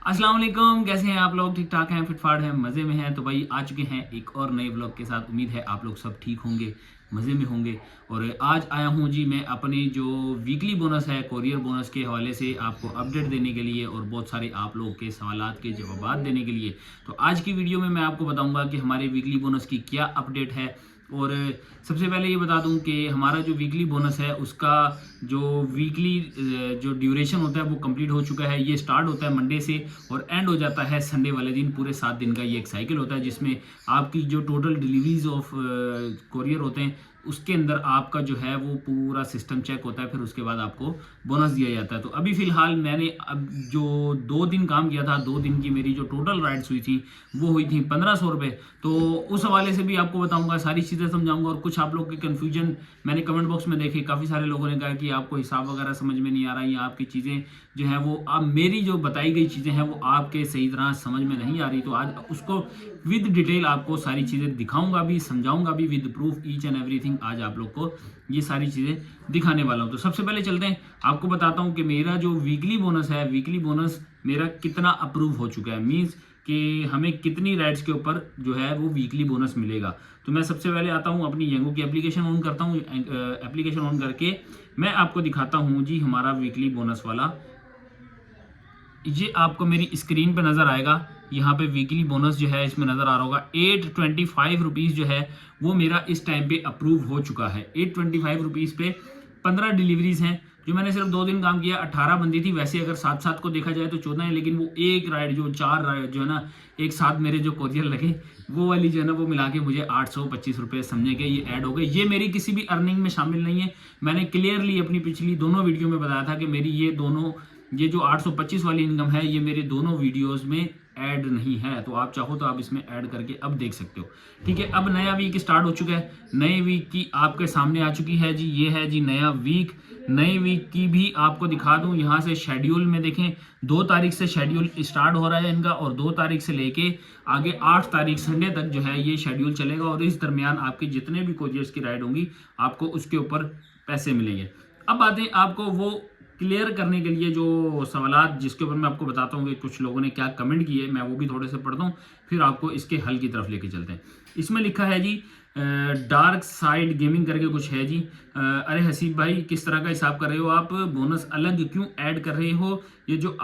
अस्सलाम वालेकुम, कैसे हैं आप लोग? ठीक ठाक हैं, फिटफाट हैं, मज़े में हैं। तो भाई आ चुके हैं एक और नए व्लॉग के साथ। उम्मीद है आप लोग सब ठीक होंगे, मज़े में होंगे। और आज आया हूं जी मैं अपनी जो वीकली बोनस है, कोरियर बोनस के हवाले से आपको अपडेट देने के लिए और बहुत सारे आप लोगों के सवालात के जवाब देने के लिए। तो आज की वीडियो में मैं आपको बताऊंगा कि हमारे वीकली बोनस की क्या अपडेट है। और सबसे पहले ये बता दूं कि हमारा जो वीकली बोनस है उसका जो वीकली जो ड्यूरेशन होता है वो कंप्लीट हो चुका है। ये स्टार्ट होता है मंडे से और एंड हो जाता है संडे वाले दिन। पूरे 7 दिन का ये एक साइकिल होता है जिसमें आपकी जो टोटल डिलीवरीज ऑफ कोरियर होते हैं उसके अंदर आपका जो है वो पूरा सिस्टम चेक होता है, फिर उसके बाद आपको बोनस दिया जाता है। तो अभी फिलहाल मैंने अब जो 2 दिन काम किया था, 2 दिन की मेरी जो टोटल राइड्स हुई थी वो हुई थी 1500 रुपये। तो उस हवाले से भी आपको बताऊंगा, सारी चीज़ें समझाऊंगा। और कुछ आप लोग के कन्फ्यूजन मैंने कमेंट बॉक्स में देखे, काफ़ी सारे लोगों ने कहा कि आपको हिसाब वगैरह समझ में नहीं आ रहा, या आपकी चीज़ें जो है वो आप मेरी जो बताई गई चीज़ें हैं वो आपके सही तरह समझ में नहीं आ रही। तो आज उसको विद डिटेल आपको सारी चीज़ें दिखाऊंगा भी, समझाऊंगा भी, with proof each and everything. आज आप लोग को ये सारी चीज़ें दिखाने वाला हूँ। तो सबसे पहले चलते हैं, आपको बताता हूँ कि मेरा जो वीकली बोनस है, वीकली बोनस मेरा कितना अप्रूव हो चुका है। मीन्स कि हमें कितनी राइड्स के ऊपर जो है वो वीकली बोनस मिलेगा। तो मैं सबसे पहले आता हूँ अपनी येंगो की एप्लीकेशन ऑन करता हूँ। एप्लीकेशन ऑन करके मैं आपको दिखाता हूँ जी हमारा वीकली बोनस वाला। ये आपको मेरी स्क्रीन पे नज़र आएगा, यहाँ पे वीकली बोनस जो है इसमें नज़र आ रहा होगा। 825 रुपीज़ जो है वो मेरा इस टाइम पे अप्रूव हो चुका है। 825 रुपीज़ पे 15 डिलीवरीज हैं। जो मैंने सिर्फ 2 दिन काम किया, 18 बंदी थी। वैसे अगर साथ साथ को देखा जाए तो 14 है, लेकिन वो एक राइड जो 4 राइड जो है ना एक साथ मेरे जो कोरियर लगे वो वाली जो है ना वो मिला के मुझे 825 रुपये समझे के ये ऐड हो गए। ये मेरी किसी भी अर्निंग में शामिल नहीं है। मैंने क्लियरली अपनी पिछली दोनों वीडियो में बताया था कि मेरी ये जो 825 वाली इनकम है ये मेरे दोनों वीडियोस में ऐड नहीं है। तो आप चाहो तो आप इसमें ऐड करके अब देख सकते हो। ठीक है, अब नया वीक स्टार्ट हो चुका है। नए वीक की आपके सामने आ चुकी है जी, ये है जी नया वीक। नए वीक की भी आपको दिखा दूं, यहाँ से शेड्यूल में देखें। 2 तारीख से शेड्यूल स्टार्ट हो रहा है इनका और 2 तारीख से लेके आगे 8 तारीख संडे तक जो है ये शेड्यूल चलेगा। और इस दरमियान आपके जितने भी कोरियर्स की राइड होंगी आपको उसके ऊपर पैसे मिलेंगे। अब आते हैं आपको वो क्लियर करने के लिए जो सवालात जिसके ऊपर मैं आपको बताता हूँ कि कुछ लोगों ने क्या कमेंट किए, मैं वो भी थोड़े से पढ़ता हूँ, फिर आपको इसके हल की तरफ लेके चलते हैं। इसमें लिखा है जी डार्क साइड गेमिंग करके कुछ है जी। अरे हसीब भाई, किस तरह का हिसाब कर रहे हो आप? बोनस अलग क्यों ऐड कर रहे हो? ये जो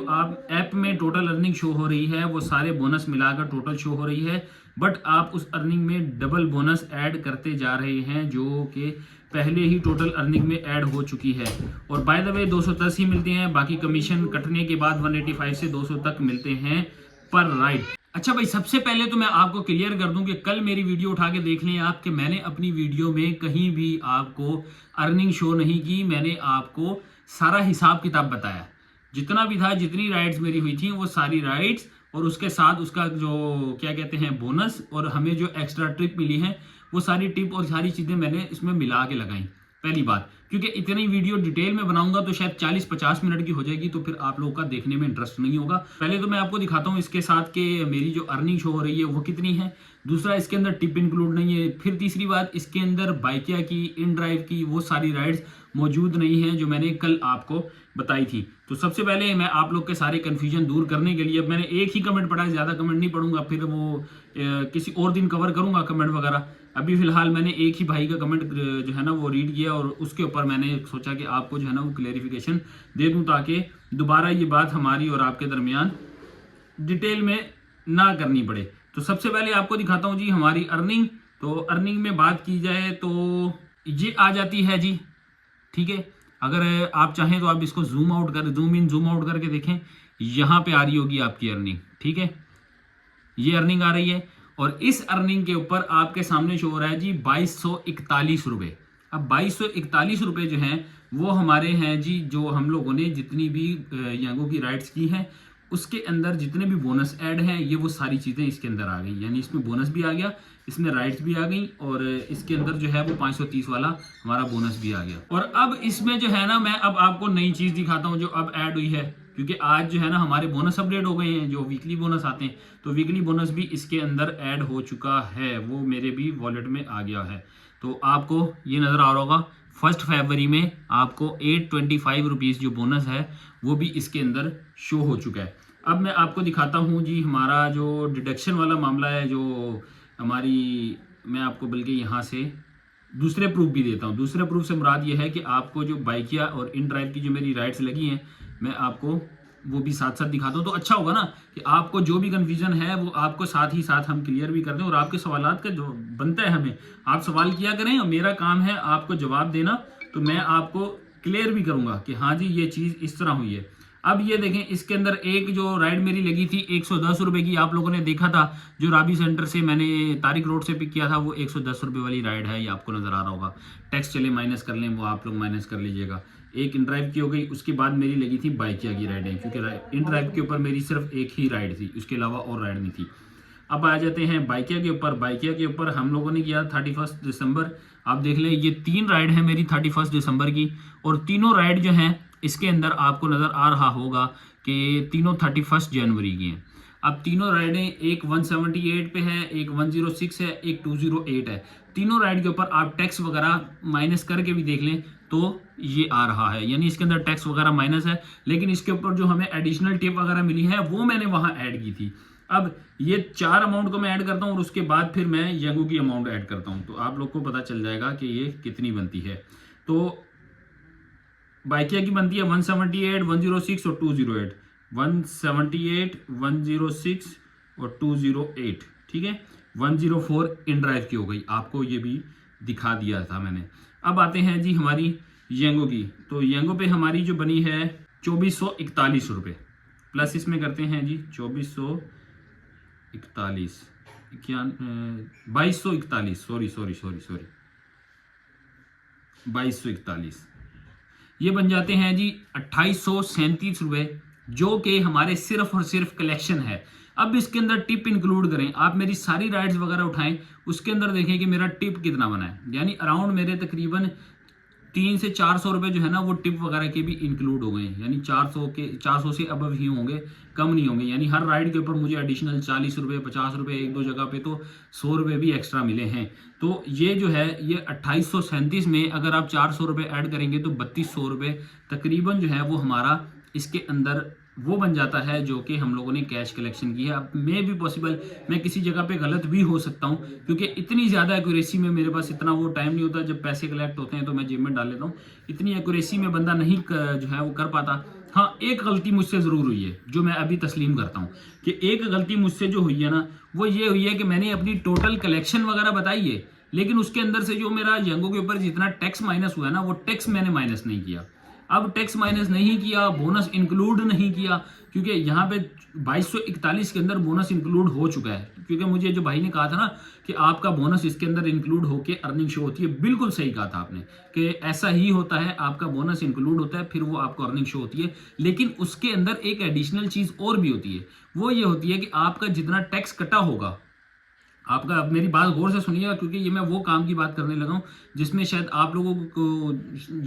आप ऐप में टोटल अर्निंग शो हो रही है वो सारे बोनस मिलाकर टोटल शो हो रही है, बट आप उस अर्निंग में डबल बोनस ऐड करते जा रहे हैं जो कि पहले ही टोटल अर्निंग में ऐड हो चुकी है। और बाय द वे 210 ही मिलते हैं, बाकी कमीशन कटने के बाद 185 से 200 तक मिलते हैं पर राइड। अच्छा भाई, सबसे पहले तो मैं आपको क्लियर कर दूं कि कल मेरी वीडियो उठा के देख लें आप कि मैंने अपनी वीडियो में कहीं भी आपको अर्निंग शो नहीं की। मैंने आपको सारा हिसाब किताब बताया, जितना भी था, जितनी राइड्स मेरी हुई थी वो सारी राइड्स और उसके साथ उसका जो क्या कहते हैं बोनस, और हमें जो एक्स्ट्रा ट्रिप मिली है वो सारी टिप और सारी चीज़ें मैंने इसमें मिला के लगाई। पहली बात, क्योंकि इतनी वीडियो डिटेल में बनाऊंगा तो शायद 40-50 मिनट की हो जाएगी, तो फिर आप लोगों का देखने में इंटरेस्ट नहीं होगा। पहले तो मैं आपको दिखाता हूँ इसके साथ कि मेरी जो अर्निंग शो हो रही है वो कितनी है। दूसरा, इसके अंदर टिप इंक्लूड नहीं है। फिर तीसरी बात, इसके अंदर बाइकिया की, इन ड्राइव की वो सारी राइड्स मौजूद नहीं है जो मैंने कल आपको बताई थी। तो सबसे पहले मैं आप लोग के सारे कंफ्यूजन दूर करने के लिए, अब मैंने एक ही कमेंट पढ़ा है, ज़्यादा कमेंट नहीं पढ़ूंगा, फिर वो किसी और दिन कवर करूंगा कमेंट वगैरह। अभी फिलहाल मैंने एक ही भाई का कमेंट जो है ना वो रीड किया और उसके ऊपर मैंने सोचा कि आपको जो है ना वो क्लेरिफिकेशन दे दूं ताकि दोबारा ये बात हमारी और आपके दरमियान डिटेल में ना करनी पड़े। तो सबसे पहले आपको दिखाता हूँ जी हमारी अर्निंग। तो अर्निंग में बात की जाए तो ये आ जाती है जी। ठीक है, अगर आप चाहें तो आप इसको जूम आउट कर, जूम इन जूम आउट करके देखें, यहाँ पे आ रही होगी आपकी अर्निंग। ठीक है, ये अर्निंग आ रही है और इस अर्निंग के ऊपर आपके सामने शो हो रहा है जी 2241 रुपये। अब 2241 रुपये जो हैं वो हमारे हैं जी, जो हम लोगों ने जितनी भी येंगो की राइड्स की हैं उसके अंदर जितने भी बोनस ऐड हैं ये वो सारी चीज़ें इसके अंदर आ गई। यानी इसमें बोनस भी आ गया, इसमें राइड्स भी आ गई और इसके अंदर जो है वो 530 वाला हमारा बोनस भी आ गया। और अब इसमें जो है ना मैं अब आपको नई चीज़ दिखाता हूँ जो अब ऐड हुई है, क्योंकि आज जो है ना हमारे बोनस अपडेट हो गए हैं, जो वीकली बोनस आते हैं, तो वीकली बोनस भी इसके अंदर ऐड हो चुका है, वो मेरे भी वॉलेट में आ गया है। तो आपको ये नज़र आ रहा होगा 1 फरवरी में आपको 825 रुपीज़ जो बोनस है वो भी इसके अंदर शो हो चुका है। अब मैं आपको दिखाता हूँ जी हमारा जो डिडक्शन वाला मामला है, जो हमारी, मैं आपको बल्कि यहाँ से दूसरे प्रूफ भी देता हूँ। दूसरे प्रूफ से मुराद ये है कि आपको जो बाइकिया और इन ड्राइव की जो मेरी राइड्स लगी हैं मैं आपको वो भी साथ साथ दिखाता हूँ, तो अच्छा होगा ना कि आपको जो भी कन्फ्यूजन है वो आपको साथ ही साथ हम क्लियर भी कर दें। और आपके सवालात का जो बनता है हमें, आप सवाल किया करें और मेरा काम है आपको जवाब देना, तो मैं आपको क्लियर भी करूँगा कि हाँ जी ये चीज़ इस तरह हुई है। अब ये देखें, इसके अंदर एक जो राइड मेरी लगी थी 110 रुपये की, आप लोगों ने देखा था जो राबी सेंटर से मैंने तारिक रोड से पिक किया था, वो 110 रुपये वाली राइड है, ये आपको नज़र आ रहा होगा। टैक्स चले माइनस कर लें, वो आप लोग माइनस कर लीजिएगा। एक इन ड्राइव की हो गई, उसके बाद मेरी लगी थी बाइकिया की राइडें, क्योंकि इन ड्राइव के ऊपर मेरी सिर्फ एक ही राइड थी, उसके अलावा और राइड नहीं थी। अब आ जाते हैं बाइकिया के ऊपर। बाइकिया के ऊपर हम लोगों ने किया 31 दिसंबर। आप देख लें ये 3 राइड है मेरी 31 दिसंबर की, और तीनों राइड जो हैं इसके अंदर आपको नज़र आ रहा होगा कि तीनों 31 जनवरी की हैं। अब तीनों राइडें, एक 178 पे है, एक 106 है, एक 208 है। तीनों राइड के ऊपर आप टैक्स वगैरह माइनस करके भी देख लें तो ये आ रहा है, यानी इसके अंदर टैक्स वगैरह माइनस है, लेकिन इसके ऊपर जो हमें एडिशनल टिप वगैरह मिली है वो मैंने वहाँ ऐड की थी। अब ये 4 अमाउंट को मैं ऐड करता हूँ और उसके बाद फिर मैं यंगो की अमाउंट ऐड करता हूँ, तो आप लोग को पता चल जाएगा कि ये कितनी बनती है। तो बाइकिया की बनती है 178, 106 और 208, 178, 106 और 208, ठीक है। 104 इन ड्राइव की हो गई, आपको ये भी दिखा दिया था मैंने। अब आते हैं जी हमारी येंगो की, तो येंगो पे हमारी जो बनी है 2441 रुपये, प्लस इसमें करते हैं जी 2441, 2241, सॉरी 2241, ये बन जाते हैं जी 2837 रुपये, जो कि हमारे सिर्फ और सिर्फ कलेक्शन है। अब इसके अंदर टिप इंक्लूड करें, आप मेरी सारी राइड्स वगैरह उठाएं, उसके अंदर देखें कि मेरा टिप कितना बना है, यानी अराउंड मेरे तकरीबन 300 से 400 रुपये जो है ना वो टिप वगैरह के भी इंक्लूड हो गए, यानी 400 से अबव ही होंगे, कम नहीं होंगे। यानी हर राइड के ऊपर मुझे एडिशनल 40 रुपये, 50 रुपये, एक दो जगह पे तो 100 रुपये भी एक्स्ट्रा मिले हैं। तो ये जो है ये 2837 में अगर आप 400 रुपये ऐड करेंगे तो 3200 रुपये तकरीबन जो है वो हमारा इसके अंदर वो बन जाता है, जो कि हम लोगों ने कैश कलेक्शन की है। अब मैं भी पॉसिबल, मैं किसी जगह पे गलत भी हो सकता हूँ, क्योंकि इतनी ज़्यादा एक्यूरेसी में मेरे पास इतना वो टाइम नहीं होता। जब पैसे कलेक्ट होते हैं तो मैं जेब में डाल लेता हूँ, इतनी एक्यूरेसी में बंदा नहीं जो है वो कर पाता। हाँ, एक गलती मुझसे ज़रूर हुई है जो मैं अभी तस्लीम करता हूँ कि एक गलती मुझसे जो हुई है ना वो ये हुई है कि मैंने अपनी टोटल कलेक्शन वगैरह बताई है, लेकिन उसके अंदर से जो मेरा यंगो के ऊपर जितना टैक्स माइनस हुआ है ना वो टैक्स मैंने माइनस नहीं किया। अब टैक्स माइनस नहीं किया, बोनस इंक्लूड नहीं किया, क्योंकि यहाँ पे 2241 के अंदर बोनस इंक्लूड हो चुका है। क्योंकि मुझे जो भाई ने कहा था ना कि आपका बोनस इसके अंदर इंक्लूड होके अर्निंग शो होती है, बिल्कुल सही कहा था आपने कि ऐसा ही होता है, आपका बोनस इंक्लूड होता है फिर वो आपको अर्निंग शो होती है। लेकिन उसके अंदर एक एडिशनल चीज़ और भी होती है, वो ये होती है कि आपका जितना टैक्स कटा होगा, आपका, अब मेरी बात गौर से सुनिएगा क्योंकि ये मैं वो काम की बात करने लगा हूँ जिसमें शायद आप लोगों को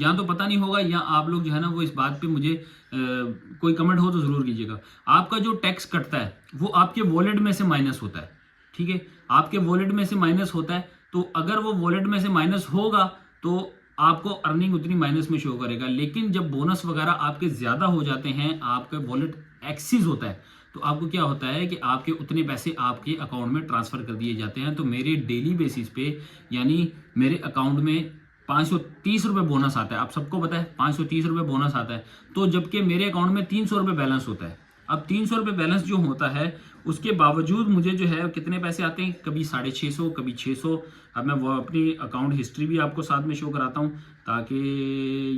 या तो पता नहीं होगा या आप लोग जो है ना वो इस बात पे मुझे कोई कमेंट हो तो ज़रूर कीजिएगा। आपका जो टैक्स कटता है वो आपके वॉलेट में से माइनस होता है, ठीक है, आपके वॉलेट में से माइनस होता है। तो अगर वो वॉलेट में से माइनस होगा तो आपको अर्निंग उतनी माइनस में शो करेगा। लेकिन जब बोनस वगैरह आपके ज़्यादा हो जाते हैं, आपका वॉलेट एक्सिस होता है, तो आपको क्या होता है कि आपके उतने पैसे आपके अकाउंट में ट्रांसफ़र कर दिए जाते हैं। तो मेरे डेली बेसिस पे यानी मेरे अकाउंट में 530 रुपये बोनस आता है, आप सबको पता है 530 रुपये बोनस आता है। तो जबकि मेरे अकाउंट में 300 रुपये बैलेंस होता है। अब 300 रुपये बैलेंस जो होता है उसके बावजूद मुझे जो है कितने पैसे आते हैं, कभी 650, कभी 600। अब मैं वो अपनी अकाउंट हिस्ट्री भी आपको साथ में शो कराता हूँ ताकि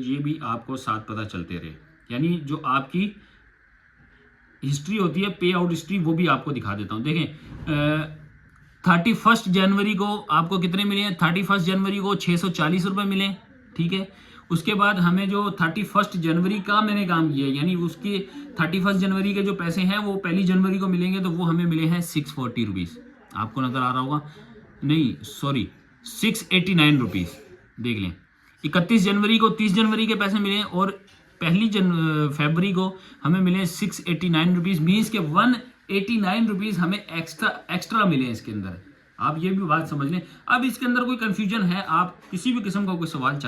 ये भी आपको साथ पता चलते रहे। यानी जो आपकी हिस्ट्री होती है, पे आउट हिस्ट्री, वो भी आपको दिखा देता हूँ। देखें 31 जनवरी को आपको कितने मिले हैं, 31 जनवरी को 640 रुपये मिले, ठीक है। उसके बाद हमें जो 31 जनवरी का मैंने काम किया, यानी उसके 31 जनवरी के जो पैसे हैं वो 1 जनवरी को मिलेंगे, तो वो हमें मिले हैं 640 रुपीज़। आपको नज़र आ रहा होगा, नहीं सॉरी 689 रुपीज़, देख लें। 31 जनवरी को 30 जनवरी के पैसे मिले और 1 फरवरी को हमें मिले 689 रुपीज़, मीन्स के 189 रुपीज़ हमें एक्स्ट्रा मिले हैं इसके अंदर। आप ये भी बात समझ लें। अब इसके अंदर कोई कन्फ्यूजन है, आप किसी भी किस्म का कोई सवाल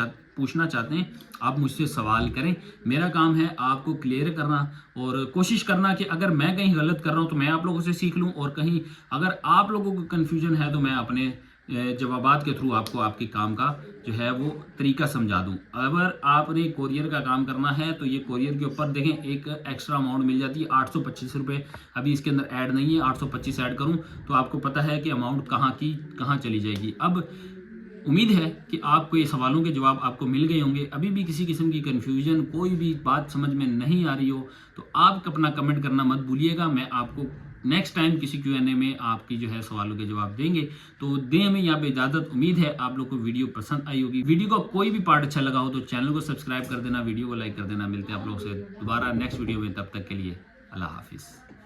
पूछना चाहते हैं आप मुझसे सवाल करें। मेरा काम है आपको क्लियर करना और कोशिश करना कि अगर मैं कहीं गलत कर रहा हूं तो मैं आप लोगों से सीख लूं, और कहीं अगर आप लोगों को कन्फ्यूजन है तो मैं अपने जवाबात के थ्रू आपको आपके काम का जो है वो तरीका समझा दूं। अगर आपने कोरियर का काम करना है तो ये कोरियर के ऊपर देखें एक एक्स्ट्रा अमाउंट मिल जाती है 825 रुपये। अभी इसके अंदर ऐड नहीं है, 825 ऐड करूं तो आपको पता है कि अमाउंट कहाँ चली जाएगी। अब उम्मीद है कि आपको ये सवालों के जवाब आपको मिल गए होंगे। अभी भी किसी किस्म की कन्फ्यूजन, कोई भी बात समझ में नहीं आ रही हो तो आप अपना कमेंट करना मत भूलिएगा। मैं आपको नेक्स्ट टाइम किसी Q&A में आपकी जो है सवालों के जवाब देंगे। तो दें हमें यहाँ पे इजाज़त। उम्मीद है आप लोग को वीडियो पसंद आई होगी। वीडियो का कोई भी पार्ट अच्छा लगा हो तो चैनल को सब्सक्राइब कर देना, वीडियो को लाइक कर देना। मिलते हैं आप लोगों से दोबारा नेक्स्ट वीडियो में, तब तक के लिए अल्लाह हाफिज़।